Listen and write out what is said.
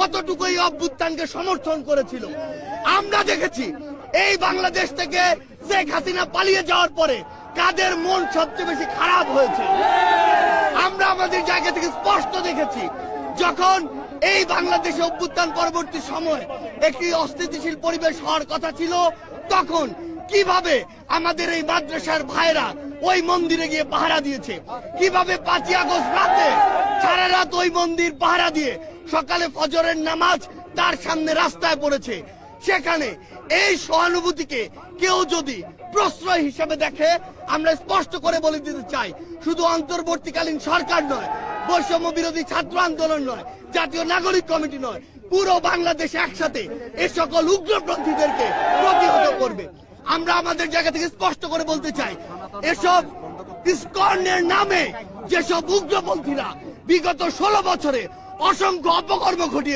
কতটুকু এই অভ্যুত্থানকে সমর্থন করেছিল। আমরা দেখেছি এই বাংলাদেশ থেকে শেখ হাসিনা পালিয়ে যাওয়ার পরে কাদের মন সবচেয়ে বেশি খারাপ হয়েছে। আমরা আমাদের জায়গা থেকে স্পষ্ট দেখেছি, যখন এই বাংলাদেশে অভ্যুত্থান পরবর্তী সময় একটি অস্থিতিশীল পরিবেশ হওয়ার কথা ছিল, তখন কিভাবে আমাদের এই মাদ্রাসার ভাইরা ওই মন্দিরে গিয়ে পাহারা দিয়েছে, কিভাবে 5ই আগস্ট রাতে সারা রাত ওই মন্দির পাহারা দিয়ে সকালে ফজরের নামাজ তার সামনে রাস্তায় পড়েছে। সেখানে এই সহানুভূতিকে কেউ যদি প্রশ্রয় হিসেবে দেখে, আমরা স্পষ্ট করে বলে দিতে চাই, শুধু অন্তর্বর্তীকালীন সরকার নয়, বৈষম্য বিরোধী ছাত্র আন্দোলন নয়, জাতীয় নাগরিক কমিটি নয়, পুরো বাংলাদেশ একসাথে এ সকল উগ্রপন্থীদেরকে প্রতিহত করবে। আমরা আমাদের জায়গা থেকে স্পষ্ট করে বলতে চাই, এসব ইসকনের নামে যেসব উগ্রপন্থীরা বিগত 16 বছরে অসংখ্য অপকর্ম ঘটিয়েছে,